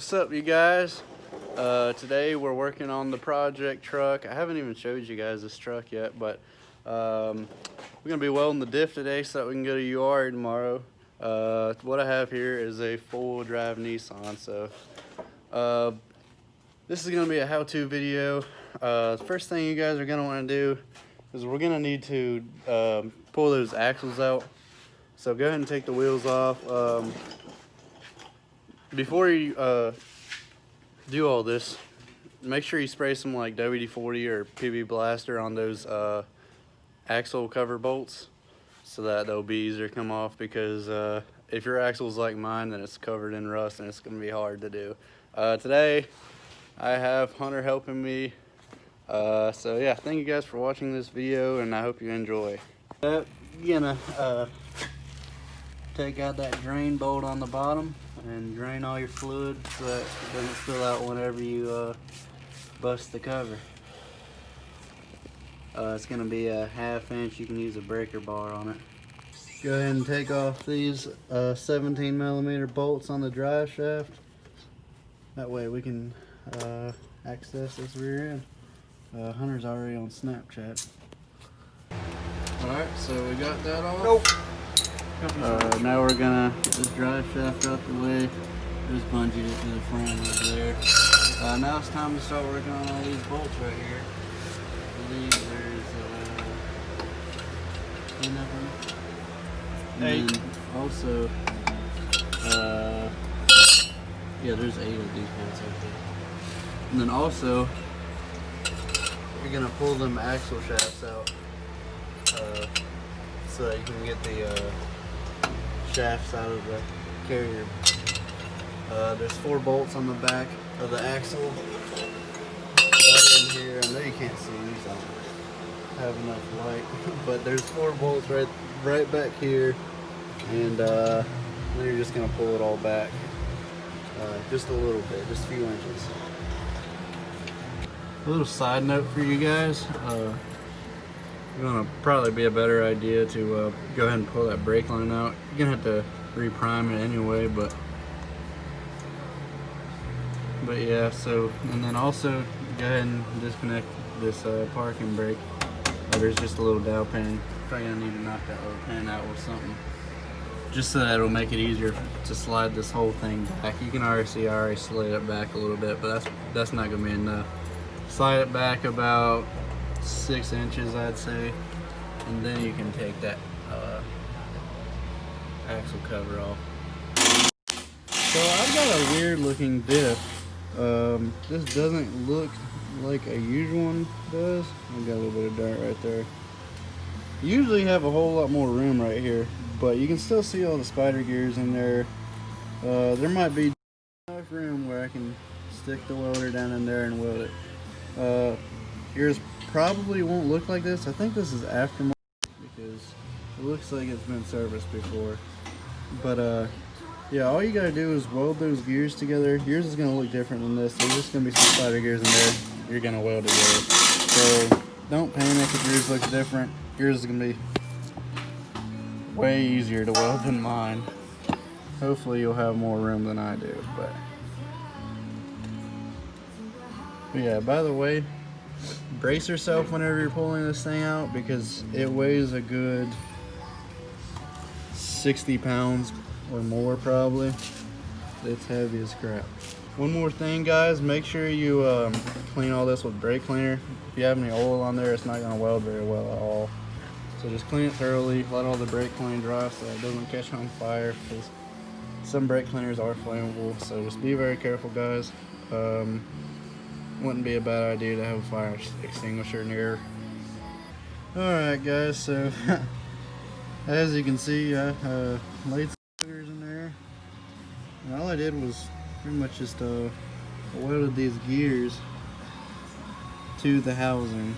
What's up, you guys? Today we're working on the project truck. I haven't even showed you guys this truck yet, but we're gonna be welding the diff today so that we can go to UR tomorrow. What I have here is a four-wheel drive Nissan. So this is gonna be a how-to video. The first thing you guys are gonna want to do is we're gonna need to pull those axles out. So go ahead and take the wheels off. Before you do all this, make sure you spray some like WD-40 or PB Blaster on those axle cover bolts so that they'll be easier to come off, because if your axle's like mine, then it's covered in rust and it's going to be hard to do. Today I have Hunter helping me, so yeah, thank you guys for watching this video and I hope you enjoy. You're gonna take out that drain bolt on the bottom and drain all your fluid so that it doesn't spill out whenever you bust the cover. It's going to be a 1/2 inch. You can use a breaker bar on it. Go ahead and take off these 17mm bolts on the drive shaft. That way we can access this rear end. Hunter's already on Snapchat. Alright, so we got that off. Nope. Now we're gonna get this drive shaft out the way. Just bungeed it to the frame over there. Now it's time to start working on all these bolts right here. I believe there's 10 of them. And then also, yeah, there's 8 of these bolts right there. And then also, you're gonna pull them axle shafts out so that you can get the shafts out of the carrier. There's 4 bolts on the back of the axle right in here. I know you can't see these, I don't have enough light, but there's 4 bolts right back here, and then you're just gonna pull it all back just a little bit, just a few inches. A little side note for you guys, it's gonna probably be a better idea to go ahead and pull that brake line out. You're gonna have to reprime it anyway, but yeah. So, and then also go ahead and disconnect this parking brake. There's just a little dowel pin. Probably gonna need to knock that little pin out with something, just so that it'll make it easier to slide this whole thing back. You can already see I already slid it back a little bit, but that's not gonna be enough. Slide it back about 6 inches, I'd say, and then you can take that axle cover off. So I've got a weird looking diff. This doesn't look like a usual one does. I've got a little bit of dirt right there. Usually have a whole lot more room right here, but you can still see all the spider gears in there. There might be enough room where I can stick the welder down in there and weld it. Yours probably won't look like this. I think this is aftermarket because it looks like it's been serviced before. But yeah, all you gotta do is weld those gears together. Yours is gonna look different than this. There's just gonna be some spider gears in there. You're gonna weld it together. So don't panic if yours looks different. Yours is gonna be way easier to weld than mine. Hopefully you'll have more room than I do. But yeah, by the way, brace yourself whenever you're pulling this thing out, because it weighs a good 60 pounds or more probably. It's heavy as crap. One more thing, guys, make sure you clean all this with brake cleaner. If you have any oil on there, it's not going to weld very well at all. So just clean it thoroughly, let all the brake clean dry so it doesn't catch on fire, because some brake cleaners are flammable. So just be very careful, guys. Wouldn't be a bad idea to have a fire extinguisher near. Alright guys, so as you can see, I laid some sugar in there, and all I did was pretty much just welded these gears to the housing.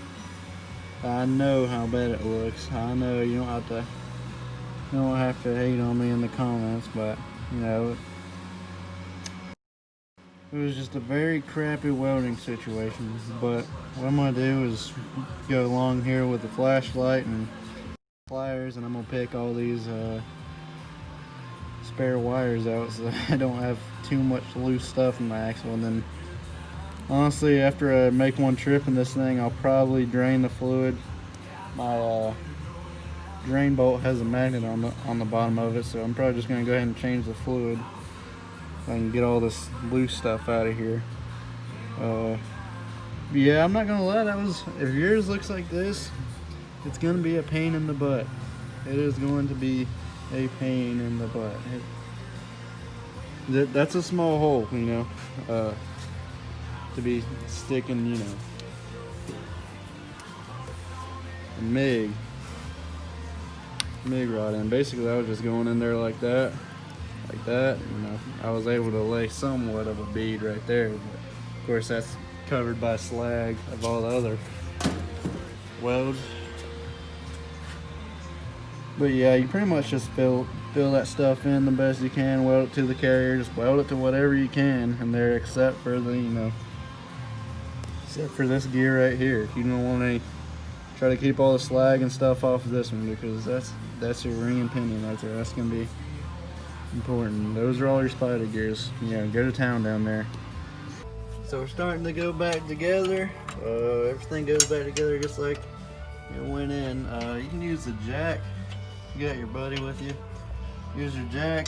I know how bad it looks. I know you don't have to hate on me in the comments, but you know, it was just a very crappy welding situation. But what I'm going to do is go along here with the flashlight and pliers, and I'm going to pick all these spare wires out so I don't have too much loose stuff in my axle. And then honestly, after I make one trip in this thing, I'll probably drain the fluid. My drain bolt has a magnet on the bottom of it, so I'm probably just gonna go ahead and change the fluid so I can get all this loose stuff out of here. Yeah, I'm not gonna lie, if yours looks like this, it's gonna be a pain in the butt. It is going to be a pain in the butt. That's a small hole, you know, to be sticking, you know, a MIG rod in. Basically, I was just going in there like that. You know, I was able to lay somewhat of a bead right there, but of course that's covered by slag of all the other welds. But yeah, you pretty much just fill that stuff in the best you can, weld it to the carrier, just weld it to whatever you can in there, except for the, you know, except for this gear right here. You don't want any, try to keep all the slag and stuff off of this one, because that's your ring and pinion right there. That's gonna be important. Those are all your spider gears. You know, go to town down there. So we're starting to go back together. Everything goes back together just like it went in. You can use the jack. You got your buddy with you. Use your jack.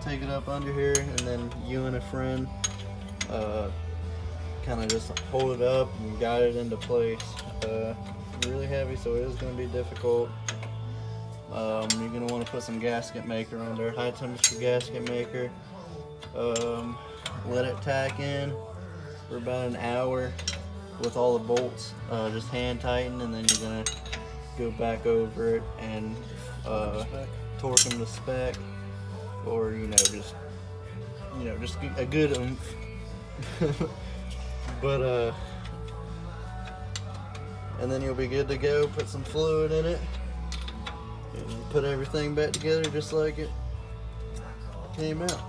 Take it up under here, and then you and a friend kind of just hold it up and guide it into place. It's really heavy, so it is going to be difficult. You're going to want to put some gasket maker on there, high temperature gasket maker. Let it tack in for about an hour with all the bolts. Just hand tighten, and then you're going to go back over it and torque them to spec, or just a good oomph. But and then you'll be good to go. Put some fluid in it and put everything back together just like it came out.